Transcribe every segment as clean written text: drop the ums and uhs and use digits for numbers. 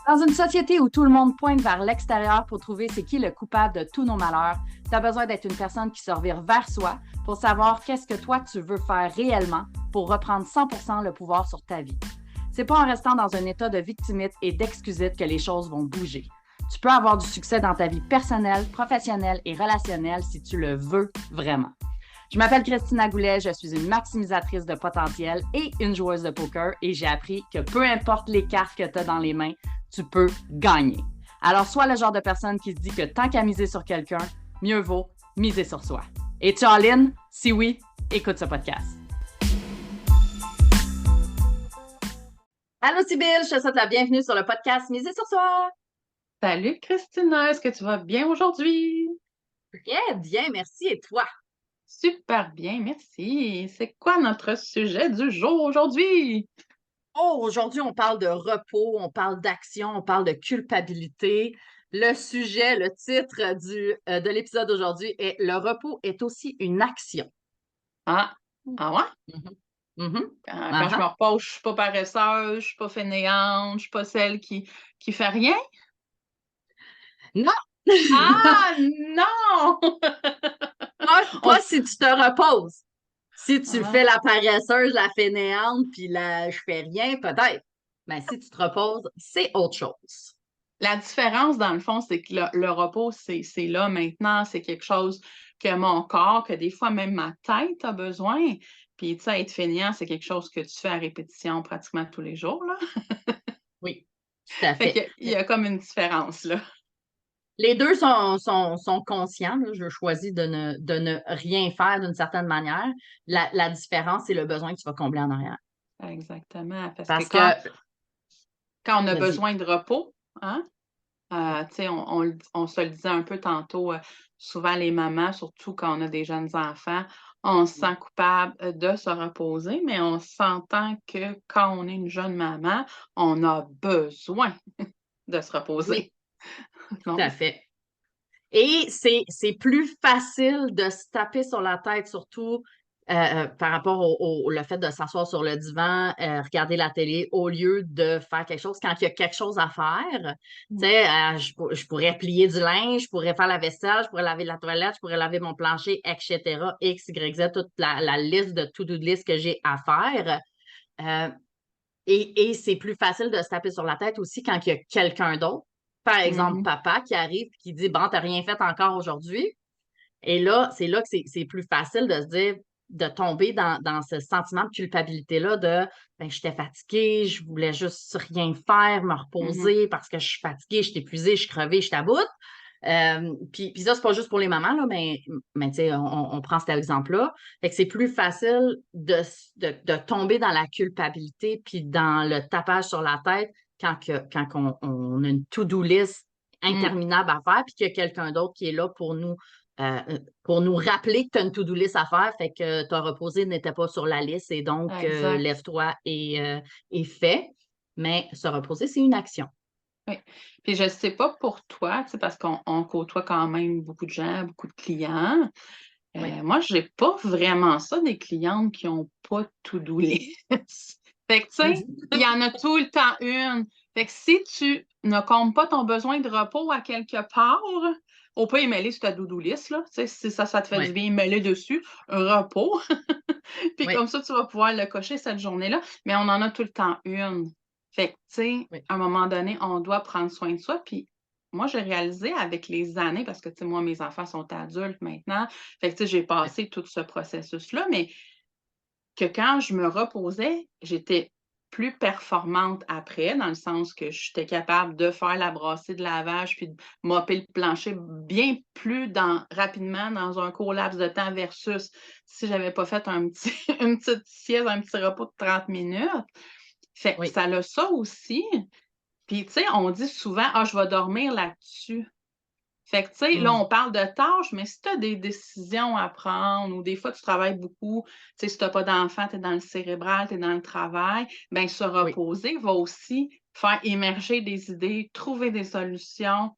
Dans une société où tout le monde pointe vers l'extérieur pour trouver c'est qui le coupable de tous nos malheurs, tu as besoin d'être une personne qui se revire vers soi pour savoir qu'est-ce que toi tu veux faire réellement pour reprendre 100% le pouvoir sur ta vie. C'est pas en restant dans un état de victimite et d'excusite que les choses vont bouger. Tu peux avoir du succès dans ta vie personnelle, professionnelle et relationnelle si tu le veux vraiment. Je m'appelle Christina Goulet, je suis une maximisatrice de potentiel et une joueuse de poker et j'ai appris que peu importe les cartes que tu as dans les mains, tu peux gagner. Alors, sois le genre de personne qui se dit que tant qu'à miser sur quelqu'un, mieux vaut miser sur soi. Es-tu all-in? Si oui, écoute ce podcast. Allô Sybille, je te souhaite la bienvenue sur le podcast Miser sur soi. Salut Christina, est-ce que tu vas bien aujourd'hui? Très bien, merci. Et toi? Super bien, merci. C'est quoi notre sujet du jour aujourd'hui? Oh, aujourd'hui, on parle de repos, on parle d'action, on parle de culpabilité. Le sujet, le titre de l'épisode d'aujourd'hui est « Le repos est aussi une action ». Ah, ah ouais? Mhm. Mhm. Quand je me repose, je suis pas paresseuse, je suis pas fainéante, je suis pas celle qui fait rien? Non! Ah non! Pas si tu te reposes. Si tu Ah, fais la paresseuse, la fainéante, puis la je fais rien, peut-être. Mais si tu te reposes, c'est autre chose. la différence, dans le fond, c'est que le repos, c'est là maintenant, c'est quelque chose que mon corps, que des fois même ma tête a besoin. Puis, tu sais, être fainéant, c'est quelque chose que tu fais à répétition pratiquement tous les jours, là. Oui, tout à Fait fait. qu'il y a comme une différence, là. Les deux sont conscients. Là. Je choisis de ne rien faire d'une certaine manière. La différence, c'est le besoin que tu vas combler en arrière. Exactement. Parce que Parce que, quand on a vas-y. besoin de repos, hein, tu sais, on se le disait un peu tantôt, souvent les mamans, surtout quand on a des jeunes enfants, on se sent coupable de se reposer, mais on s'entend que quand on est une jeune maman, on a besoin de se Oui, reposer. tout Donc, à fait. Et c'est plus facile de se taper sur la tête, surtout par rapport le fait de s'asseoir sur le divan, regarder la télé, au lieu de faire quelque chose quand il y a quelque chose à faire. Tu sais, je pourrais plier du linge, je pourrais faire la vaisselle, je pourrais laver la toilette, je pourrais laver mon plancher, etc. X, Y, Z, toute la liste de to-do list que j'ai à faire. Euh, et c'est plus facile de se taper sur la tête aussi quand il y a quelqu'un d'autre. Par exemple, mhm, papa qui arrive et qui dit, bon, t'as rien fait encore aujourd'hui. Et là, c'est là que c'est plus facile de se dire, de tomber dans ce sentiment de culpabilité-là de, ben, j'étais fatiguée, je voulais juste rien faire, me mhm. reposer parce que je suis fatiguée, je suis épuisée, je suis crevée, je suis à bout. Puis ça, c'est pas juste pour les mamans, là, mais tu sais, on prend cet exemple-là. Fait que c'est plus facile de tomber dans la culpabilité puis dans le tapage sur la tête quand on a une to-do list Mm, interminable à faire puis qu'il y a quelqu'un d'autre qui est là euh, pour nous rappeler que tu as une to-do list à faire, fait que te reposer n'était pas sur la liste et donc exact. lève-toi et fais. Mais se reposer, c'est une action. Oui. Puis je sais pas pour toi, tu sais, parce qu'on côtoie quand même beaucoup de gens, beaucoup de clients. Oui. Moi, j'ai pas vraiment ça, des clientes qui ont pas de to-do list. Fait que, tu sais, il y en a tout le temps une. Fait que si tu ne comptes pas ton besoin de repos à quelque part, on peut y mêler sur ta to-do list, là. Tu sais, si ça te fait du Oui, bien, mêler dessus, un repos. Puis oui, comme ça, tu vas pouvoir le cocher cette journée-là. Mais on en a tout le temps une. Fait que, tu sais, oui, à un moment donné, on doit prendre soin de soi. Puis moi, j'ai réalisé avec les années, parce que, tu sais, moi, mes enfants sont adultes maintenant. Fait que, tu sais, j'ai oui, passé tout ce processus-là, mais que quand je me reposais, j'étais plus performante après, dans le sens que j'étais capable de faire la brassée de lavage puis de mopper le plancher bien plus rapidement dans un court laps de temps versus si j'avais pas fait une petite sieste, un petit repos de 30 minutes. Fait que oui. ça a ça aussi. Puis, tu sais, on dit souvent: «Ah, je vais dormir là-dessus». Fait que, tu sais, là, Mm. on parle de tâches, mais si tu as des décisions à prendre ou des fois tu travailles beaucoup, tu sais, si tu as pas d'enfant, tu es dans le cérébral, tu es dans le travail, ben se Oui, reposer va aussi faire émerger des idées, trouver des solutions.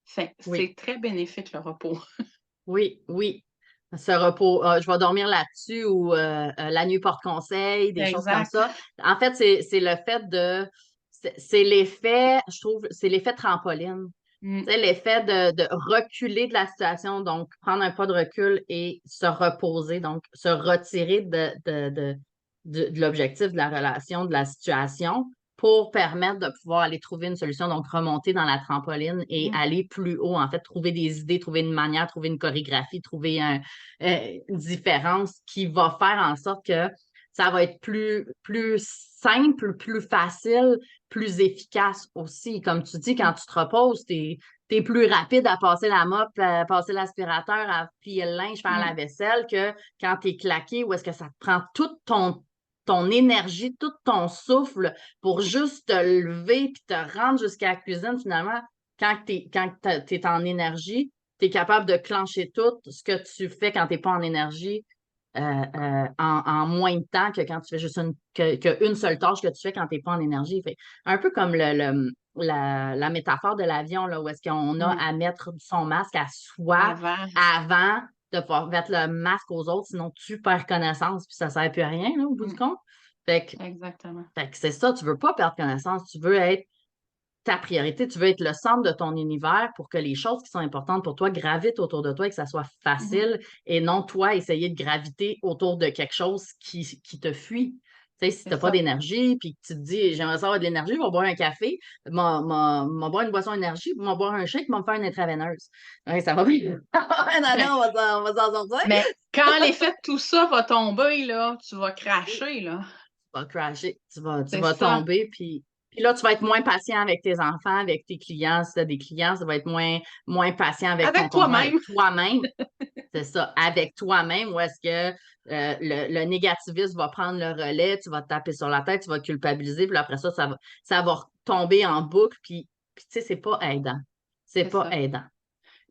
Fait que oui, c'est très bénéfique le repos. oui, oui. Ce repos, je vais dormir là-dessus ou la nuit porte conseil, des choses comme Exact. ça. En fait, c'est le fait de c'est l'effet, je trouve, c'est l'effet trampoline. Mm. Tu sais, l'effet de reculer de la situation, donc prendre un pas de recul et se reposer, donc se retirer de l'objectif de la relation, de la situation, pour permettre de pouvoir aller trouver une solution, donc remonter dans la trampoline et Mm. aller plus haut, en fait, trouver des idées, trouver une manière, trouver une chorégraphie, trouver une différence qui va faire en sorte que ça va être plus simple, plus facile, plus efficace aussi. Comme tu dis, quand tu te reposes, t'es plus rapide à passer la mop, à passer l'aspirateur, à plier le linge, faire la vaisselle que quand t'es claqué, où est-ce que ça te prend toute ton énergie, tout ton souffle pour juste te lever puis te rendre jusqu'à la cuisine, finalement, quand t'es en énergie, t'es capable de clencher tout ce que tu fais quand t'es pas en énergie en moins de temps que quand tu fais juste une seule tâche que tu fais quand tu n'es pas en énergie. Fait, un peu comme la métaphore de l'avion, là, où est-ce qu'on a à mettre son masque à soi avant de pouvoir mettre le masque aux autres, sinon tu perds connaissance, puis ça ne sert plus à rien, là, au bout du compte. Exactement. Fait que c'est ça, tu ne veux pas perdre connaissance, tu veux être ta priorité, tu veux être le centre de ton univers pour que les choses qui sont importantes pour toi gravitent autour de toi et que ça soit facile et non toi essayer de graviter autour de quelque chose qui te fuit. Tu sais, si tu n'as pas d'énergie puis que tu te dis j'aimerais ça avoir de l'énergie, je vais boire un café, boire une boisson énergie, je vais boire un shake, je vais me faire une intraveineuse. Ouais, ça va bien. Non, on va s'en sortir. Mais quand l'effet de tout ça va tomber, là, tu vas cracher, là. Tu vas crasher, tu vas ça. tomber, puis là, tu vas être moins patient avec tes enfants, avec tes clients. Si tu as des clients, ça va être moins patient avec ton toi-même. Toi-même, c'est ça, avec toi-même, où est-ce que le négativisme va prendre le relais, tu vas te taper sur la tête, tu vas te culpabiliser, puis après ça va tomber en boucle, puis tu sais, c'est pas aidant. C'est pas aidant.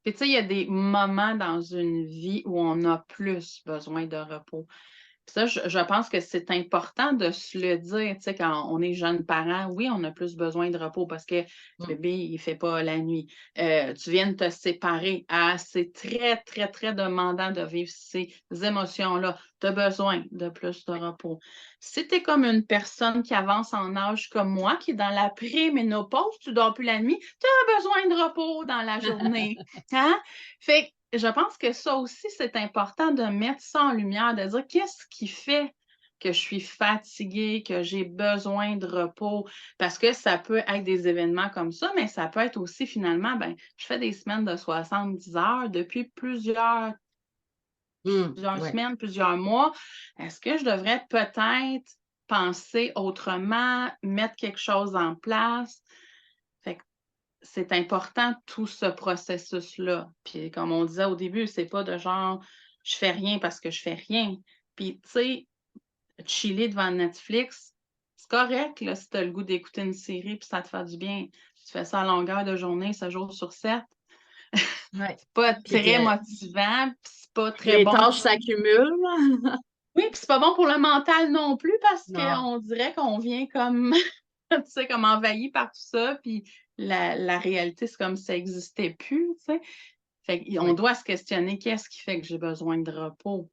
Puis tu sais, il y a des moments dans une vie où on a plus besoin de repos. Puis ça, je pense que c'est important de se le dire, tu sais, quand on est jeune parent, oui, on a plus besoin de repos parce que le bébé, il ne fait pas la nuit. Tu viens de te séparer. Ah, c'est très, très, très demandant de vivre ces émotions-là. Tu as besoin de plus de repos. Si tu es comme une personne qui avance en âge comme moi, qui est dans la pré-ménopause, tu ne dors plus la nuit, tu as besoin de repos dans la journée. Hein? Fait je pense que ça aussi, c'est important de mettre ça en lumière, de dire qu'est-ce qui fait que je suis fatiguée, que j'ai besoin de repos, parce que ça peut être des événements comme ça, mais ça peut être aussi finalement, ben, je fais des semaines de 70 heures depuis plusieurs semaines, plusieurs mois. Est-ce que je devrais peut-être penser autrement, mettre quelque chose en place? C'est important tout ce processus-là. Puis comme on disait au début, c'est pas de genre je fais rien parce que je fais rien. Puis tu sais, chiller devant Netflix, c'est correct là, si tu as le goût d'écouter une série puis ça te fait du bien. Tu fais ça à longueur de journée, 7 jours sur 7. C'est pas très motivant, puis c'est pas très bon. Les tâches s'accumulent. Oui, puis c'est pas bon pour le mental non plus parce qu'on dirait qu'on vient comme tu sais, comme envahi par tout ça, puis la réalité, c'est comme si ça n'existait plus, tu sais. Fait qu'on doit se questionner qu'est-ce qui fait que j'ai besoin de repos.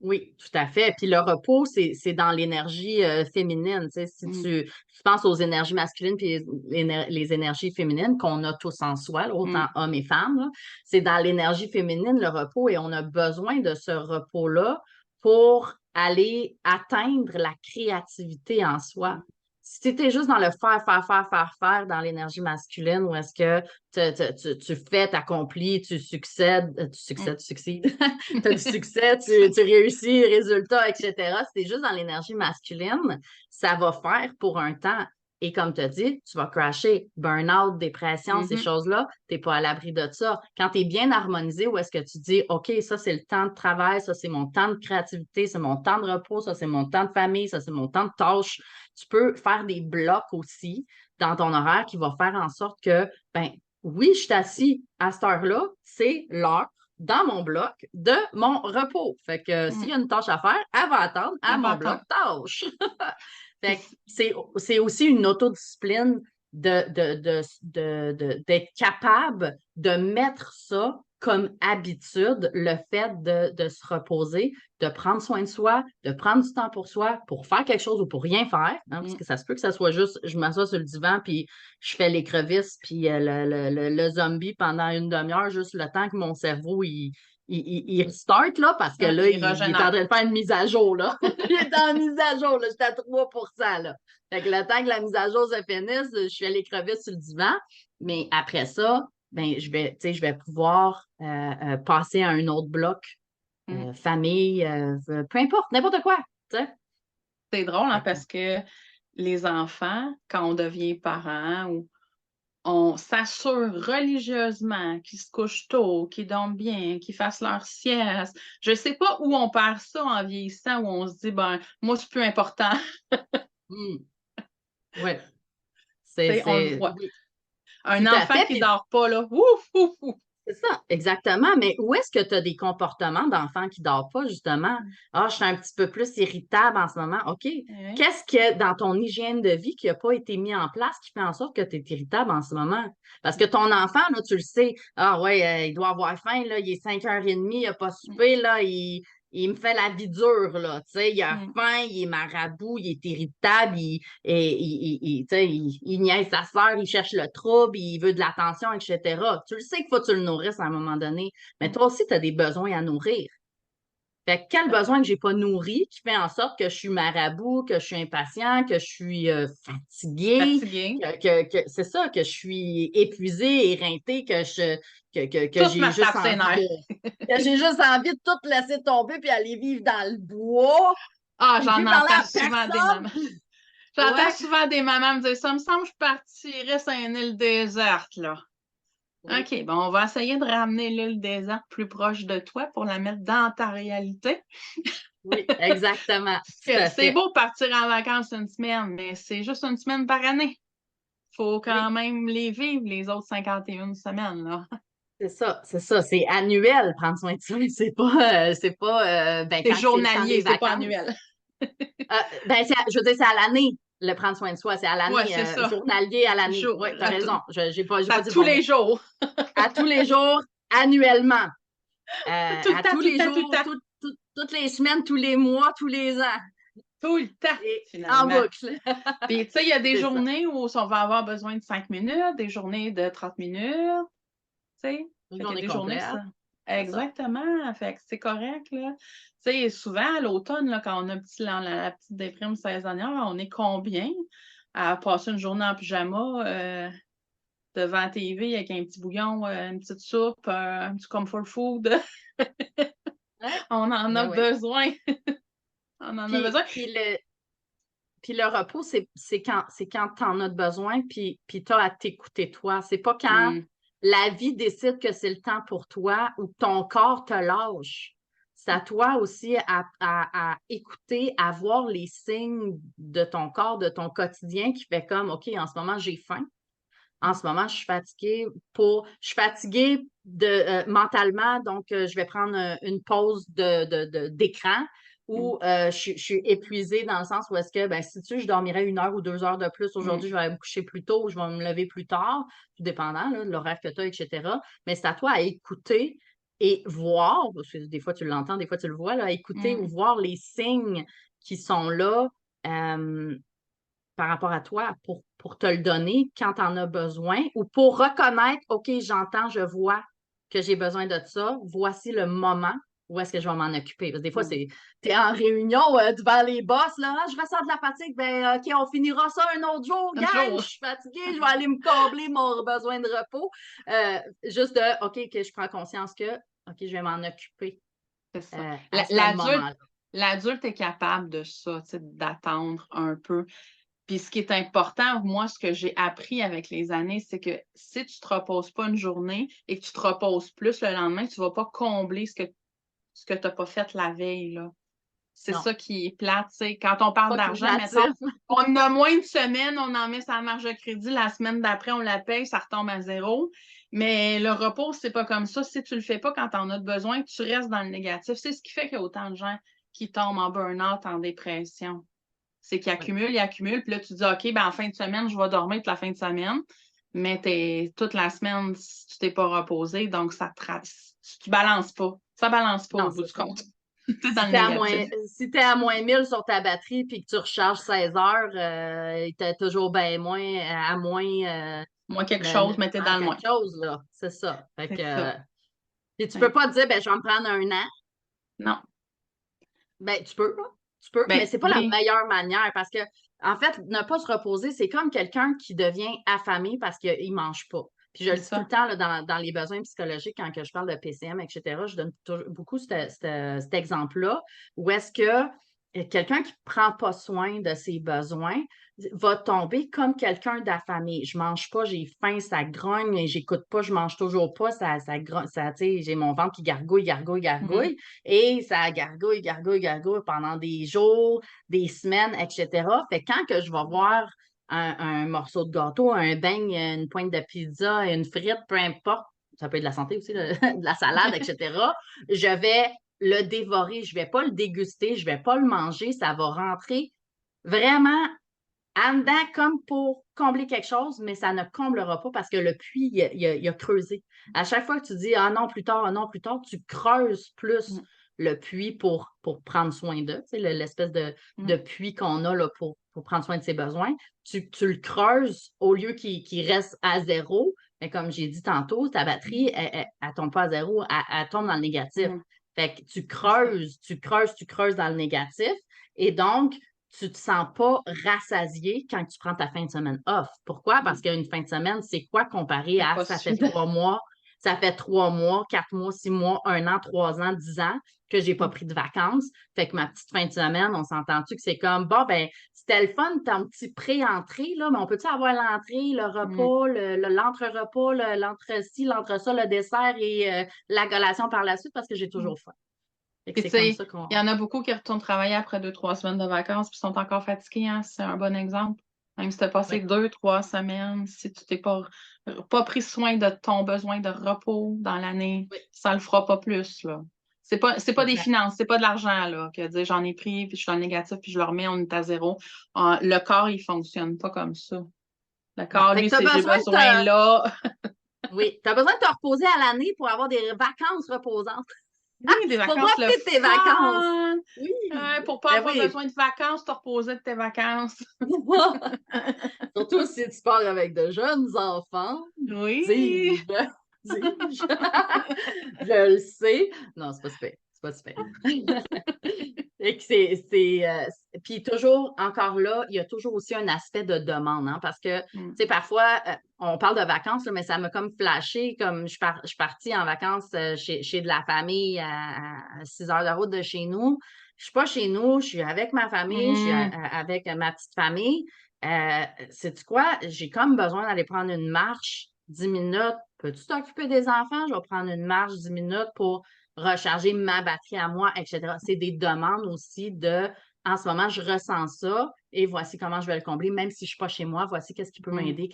Oui, tout à fait. Puis le repos, c'est dans l'énergie féminine. Tu sais, si tu penses aux énergies masculines puis les énergies féminines qu'on a tous en soi, là, autant hommes et femmes, là, c'est dans l'énergie féminine le repos et on a besoin de ce repos-là pour aller atteindre la créativité en soi. Si tu étais juste dans le faire dans l'énergie masculine, où est-ce que tu fais, tu accomplis, tu succèdes, tu succeeds, tu as du succès, tu réussis, résultats, etc. Si tu es juste dans l'énergie masculine, ça va faire pour un temps. Et comme tu as dit, tu vas crasher, burn-out, dépression, ces choses-là, tu n'es pas à l'abri de ça. Quand tu es bien harmonisé, où est-ce que tu dis, OK, ça, c'est le temps de travail, ça, c'est mon temps de créativité, c'est mon temps de repos, ça, c'est mon temps de famille, ça, c'est mon temps de tâche. Tu peux faire des blocs aussi dans ton horaire qui va faire en sorte que, ben oui, je suis assis à cette heure-là, c'est l'heure dans mon bloc de mon repos. Fait que s'il y a une tâche à faire, elle va attendre à mon bloc tâche. Fait que c'est aussi une autodiscipline d'être capable de mettre ça comme habitude le fait de se reposer, de prendre soin de soi, de prendre du temps pour soi, pour faire quelque chose ou pour rien faire, hein, parce que ça se peut que ça soit juste, je m'assois sur le divan, puis je fais l'écrevisse, puis le zombie pendant une demi-heure, juste le temps que mon cerveau, il restart, là, parce que là, il est en train de faire une mise à jour, là. Il est en mise à jour, là, j'étais à 3%, là. Fait que le temps que la mise à jour se finisse, je fais l'écrevisse sur le divan, mais après ça, ben, je vais pouvoir passer à un autre bloc, famille, peu importe, n'importe quoi, tu sais. C'est drôle, hein, parce que les enfants, quand on devient parent, on s'assure religieusement qu'ils se couchent tôt, qu'ils dorment bien, qu'ils fassent leur sieste. Je ne sais pas où on perd ça en vieillissant, où on se dit, ben, moi, c'est plus important. Oui. On le voit. Oui. Un enfant qui ne dort pas, là, ouf, ouf, ouf. C'est ça, exactement. Mais où est-ce que tu as des comportements d'enfants qui ne dorment pas, justement? Ah, je suis un petit peu plus irritable en ce moment. OK. Qu'est-ce que dans ton hygiène de vie qui n'a pas été mis en place qui fait en sorte que tu es irritable en ce moment? Parce que ton enfant, là, tu le sais, ah ouais, il doit avoir faim, là, il est 5h30, il n'a pas soupé, là, il me fait la vie dure, là, tu sais, il a faim, il est marabout, il est irritable, tu sais, il niaise sa sœur, il cherche le trouble, il veut de l'attention, etc. Tu le sais qu'il faut que tu le nourrisses à un moment donné, mais toi aussi, tu as des besoins à nourrir. Fait que quel besoin que j'ai pas nourri qui fait en sorte que je suis marabout, que je suis impatient, que je suis fatiguée, c'est ça, que je suis épuisée, éreintée, que j'ai juste envie de tout laisser tomber puis aller vivre dans le bois. Ah, j'en entends souvent des mamans. J'entends souvent des mamans me dire, ça me semble que je partirais sur une île déserte, là. Oui. OK, bon, on va essayer de ramener l'île déserte plus proche de toi pour la mettre dans ta réalité. Oui, exactement. C'est beau partir en vacances une semaine, mais c'est juste une semaine par année. Il faut quand même les vivre, les autres 51 semaines, là. C'est ça, c'est annuel, prendre soin de soi. C'est pas c'est journalier, c'est pas annuel. Je veux dire, c'est à l'année. Le prendre soin de soi, c'est à l'année, journalier à l'année. Oui, tu as raison. J'ai pas dit tous les jours. À tous les jours, annuellement. Toutes les semaines, tous les mois, tous les ans. Tout le temps, finalement. En boucle. Puis, tu sais, il y a des journées où on va avoir besoin de 5 minutes, des journées de 30 minutes. Tu sais, des journées, ça. Exactement. Fait que c'est correct, là. Tu sais, souvent, à l'automne, là, quand on a la petite déprime saisonnière, on est combien à passer une journée en pyjama devant la TV avec un petit bouillon, une petite soupe, un petit comfort food? On en a besoin. On en a besoin. Puis le repos, c'est quand tu en as besoin, puis tu as à t'écouter toi. C'est pas quand la vie décide que c'est le temps pour toi ou que ton corps te lâche. C'est à toi aussi à écouter, à voir les signes de ton corps, de ton quotidien qui fait comme, OK, en ce moment, j'ai faim. En ce moment, je suis fatiguée mentalement, donc je vais prendre une pause d'écran ou je suis épuisée dans le sens où est-ce que, ben, si je dormirais 1 heure ou 2 heures de plus aujourd'hui, je vais me coucher plus tôt ou je vais me lever plus tard, tout dépendant là, de l'horaire que tu as, etc. Mais c'est à toi à écouter et voir, parce que des fois tu l'entends, des fois tu le vois, là, à écouter ou voir les signes qui sont là par rapport à toi pour te le donner quand tu en as besoin ou pour reconnaître, OK, j'entends, je vois que j'ai besoin de ça, voici le moment où est-ce que je vais m'en occuper. Parce que des fois, tu es en réunion devant les boss, là, je ressens de la fatigue, ben OK, on finira ça un autre jour, gang, je suis fatiguée, je vais aller me combler mon besoin de repos. Juste de, OK, que je prends conscience que, OK, je vais m'en occuper. C'est ça. L'adulte est capable de ça, d'attendre un peu. Puis ce qui est important, moi, ce que j'ai appris avec les années, c'est que si tu ne te reposes pas une journée et que tu te reposes plus le lendemain, tu ne vas pas combler ce que tu n'as pas fait la veille, là. C'est ça qui est plate, tu sais. Quand on parle d'argent, mettons, on a moins de semaines, on en met sa marge de crédit, la semaine d'après, on la paye, ça retombe à zéro. Mais le repos, c'est pas comme ça. Si tu le fais pas quand tu en as besoin, tu restes dans le négatif. C'est ce qui fait qu'il y a autant de gens qui tombent en burn-out, en dépression. C'est qu'ils accumulent, ils accumulent, puis là, tu dis, OK, ben en fin de semaine, je vais dormir toute la fin de semaine. mais toute la semaine, si tu t'es pas reposé, donc ça trace. Tu balances pas. Ça balance pas Non, au bout c'est du ça. compte. T'es dans Si le t'es à négatif. moins 1000 sur ta batterie puis que tu recharges 16 heures, t'es toujours bien moins à moins Moi, quelque chose, mais t'es dans le moins. quelque chose, là. C'est ça. Fait C'est que, ça. puis tu Fait peux que, pas te dire, ben, je vais me prendre un an. non. Ben, tu peux, là. Tu peux, mais Ben c'est pas la oui, meilleure manière parce que, en fait, ne pas se reposer, c'est comme quelqu'un qui devient affamé parce qu'il mange pas. Puis je c'est le dis tout le ça. temps là, dans les besoins psychologiques, quand que je parle de PCM, etc., je donne beaucoup cet exemple-là, où est-ce que quelqu'un qui ne prend pas soin de ses besoins va tomber comme quelqu'un d'affamé. Je mange pas, j'ai faim, ça grogne, et j'écoute pas, je mange toujours pas, tu sais, j'ai mon ventre qui gargouille, gargouille, Mm. gargouille, et ça gargouille, gargouille, gargouille pendant des jours, des semaines, etc. Fait que quand que je vais voir un morceau de gâteau, un beigne, une pointe de pizza, une frite, peu importe, ça peut être de la santé aussi, de la salade, etc., je vais le dévorer, je vais pas le déguster, je vais pas le manger, ça va rentrer vraiment en dedans comme pour combler quelque chose, mais ça ne comblera pas parce que le puits, il a creusé. À chaque fois que tu dis ah non, plus tard, tu creuses plus Mm. le puits pour prendre soin d'eux, tu sais, l'espèce de Mm. puits qu'on a là, pour prendre soin de ses besoins. Tu le creuses au lieu qu'il reste à zéro. Mais comme j'ai dit tantôt, ta batterie, elle tombe pas à zéro, elle tombe dans le négatif. Mm. Fait que tu C'est ça. creuses, tu creuses, tu creuses dans le négatif. Et donc, tu te sens pas rassasié quand tu prends ta fin de semaine off. Pourquoi? Parce Mm. qu'une fin de semaine, c'est quoi comparé C'est à pas suffisant. ça fait 3 mois, 4 mois, 6 mois, 1 an, 3 ans, 10 ans que j'ai pas Mm. pris de vacances. Fait que ma petite fin de semaine, on s'entend-tu que c'est comme, bon, ben, c'était le fun, ton petit pré-entrée, là, mais on peut-tu avoir l'entrée, le Mm. repas, l'entre-repas, l'entre-ci, l'entre-ça, le dessert et la collation par la suite parce que j'ai Mm. toujours faim. Fait que Puis, c'est tu comme sais, ça qu'on. il y en a beaucoup qui retournent travailler après 2, 3 semaines de vacances puis sont encore fatigués, hein. C'est un bon exemple. Même si tu as passé Oui, 2, 3 semaines, si tu t'es pas pris soin de ton besoin de repos dans l'année, oui, ça le fera pas plus, là. C'est pas des exact. finances, c'est pas de l'argent, là, que dire j'en ai pris, puis je suis en négatif, puis je le remets, on est à zéro. Ah, le corps, il fonctionne pas comme ça. Le Non. corps, Fait que lui, tu as c'est j'ai besoin de besoin là. Oui, tu as besoin de te reposer à l'année pour avoir des vacances reposantes. Oui, des Pour vacances, le profiter de tes vacances. fun! Oui, Pour pas ben avoir oui. besoin de vacances, te reposer de tes vacances. Surtout si tu pars avec de jeunes enfants. Oui! Dis-je. Dis-je. Je le sais. Non, c'est pas super. C'est pas super. Fait que puis toujours, encore là, il y a toujours aussi un aspect de demande, hein, parce que, tu Mm. sais, parfois, on parle de vacances, là, mais ça m'a comme flashé, comme je suis partie en vacances chez de la famille à 6 heures de route de chez nous. Je suis pas chez nous, je suis avec ma famille, je suis Mm. avec ma petite famille. Sais-tu quoi? J'ai comme besoin d'aller prendre une marche 10 minutes. Peux-tu t'occuper des enfants? Je vais prendre une marche 10 minutes pour recharger ma batterie à moi, etc. C'est des demandes aussi de en ce moment, je ressens ça et voici comment je vais le combler, même si je ne suis pas chez moi, voici qu'est-ce qui peut Mm. m'aider,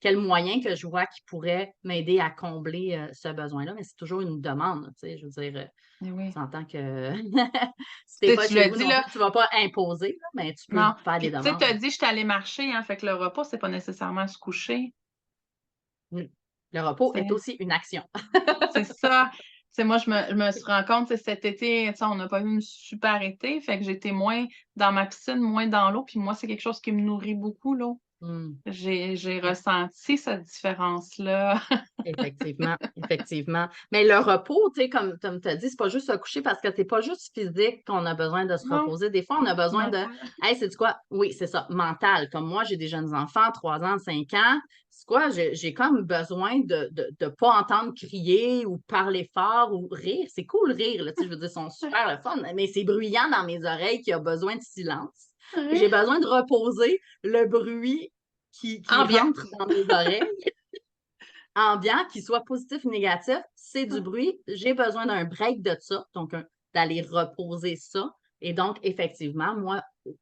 quel moyen que je vois qui pourrait m'aider à combler ce besoin-là, mais c'est toujours une demande, tu sais, je veux dire, Eh oui. tu entends que si tu Tu n'es sais, pas tu chez l'as vous dit, non là. plus, tu ne vas pas imposer, là, mais tu peux Non. faire des Puis, tu sais, tu demandes. as dit, je suis allée marcher, hein. Fait que le repas, c'est pas nécessairement se coucher. Mm. Le repos est C'est aussi une action. c'est ça. Tu sais, moi, je me suis rendu compte, tu sais, cet été, tu sais, on n'a pas eu une super été. Fait que j'étais moins dans ma piscine, moins dans l'eau. Puis moi, c'est quelque chose qui me nourrit beaucoup, l'eau. Mm. J'ai ressenti cette différence-là. Effectivement, effectivement. Mais le repos, tu sais, comme tu as dit, c'est pas juste se coucher parce que c'est pas juste physique qu'on a besoin de se Non, reposer. Des fois, on a besoin de, mental. hey, c'est quoi? Oui, c'est ça, mental. Comme moi, j'ai des jeunes enfants, 3 ans, 5 ans. C'est quoi? J'ai comme besoin de pas entendre crier ou parler fort ou rire. C'est cool rire, là, tu sais, je veux dire, ils sont super le fun, mais c'est bruyant dans mes oreilles qui a besoin de silence. Oui. J'ai besoin de reposer le bruit qui Ambiant. rentre dans mes oreilles ambiant, qu'il soit positif ou négatif, c'est du bruit. J'ai besoin d'un break de ça, donc d'aller reposer ça. Et donc, effectivement, moi,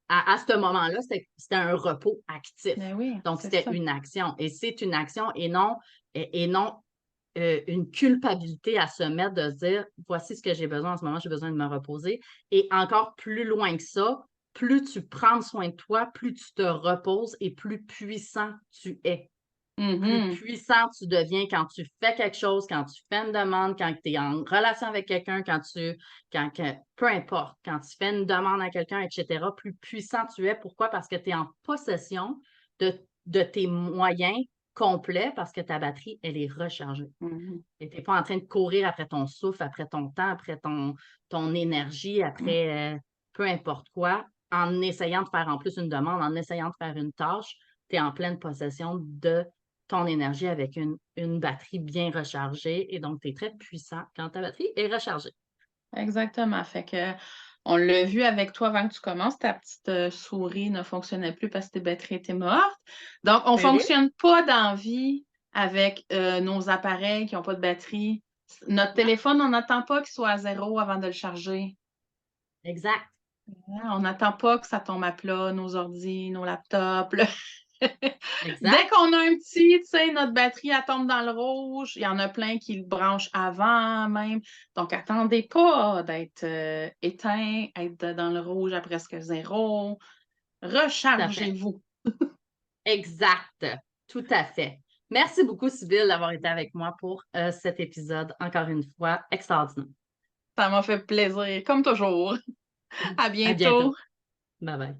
à ce moment-là, c'était un repos actif. Ben oui, Donc, c'est c'était ça. une action. Et c'est une action et non une culpabilité à se mettre de se dire, voici ce que j'ai besoin en ce moment, j'ai besoin de me reposer. Et encore plus loin que ça, plus tu prends soin de toi, plus tu te reposes et plus puissant tu es. plus puissant tu deviens quand tu fais quelque chose, quand tu fais une demande, quand tu es en relation avec quelqu'un, peu importe, quand tu fais une demande à quelqu'un, etc., plus puissant tu es. Pourquoi? Parce que tu es en possession de tes moyens complets parce que ta batterie, elle est rechargée. Et tu n'es pas en train de courir après ton souffle, après ton temps, après ton énergie, après peu importe quoi, en essayant de faire en plus une demande, en essayant de faire une tâche, tu es en pleine possession de ton énergie avec une batterie bien rechargée et donc tu es très puissant quand ta batterie est rechargée. Exactement. Fait que on l'a vu avec toi avant que tu commences, ta petite souris ne fonctionnait plus parce que tes batteries étaient mortes. Donc, on ne fonctionne pas dans la vie avec nos appareils qui n'ont pas de batterie. Notre téléphone, on n'attend pas qu'il soit à 0 avant de le charger. Exact. On n'attend pas que ça tombe à plat, nos ordi, nos laptops. Exact. Dès qu'on a un petit, tu sais, notre batterie, elle tombe dans le rouge. Il y en a plein qui le branchent avant même. Donc, attendez pas d'être éteint, être dans le rouge à presque 0. Rechargez-vous. Exact. Tout à fait. Merci beaucoup, Sybille, d'avoir été avec moi pour cet épisode, encore une fois, extraordinaire. Ça m'a fait plaisir, comme toujours. À bientôt. À bientôt. Bye-bye.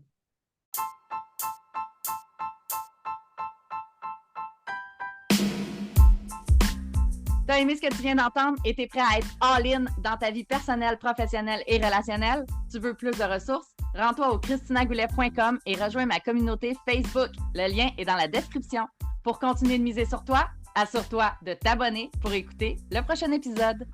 T'as aimé ce que tu viens d'entendre et t'es prêt à être all-in dans ta vie personnelle, professionnelle et relationnelle? Tu veux plus de ressources? Rends-toi au christinagoulet.com et rejoins ma communauté Facebook. Le lien est dans la description. Pour continuer de miser sur toi, assure-toi de t'abonner pour écouter le prochain épisode.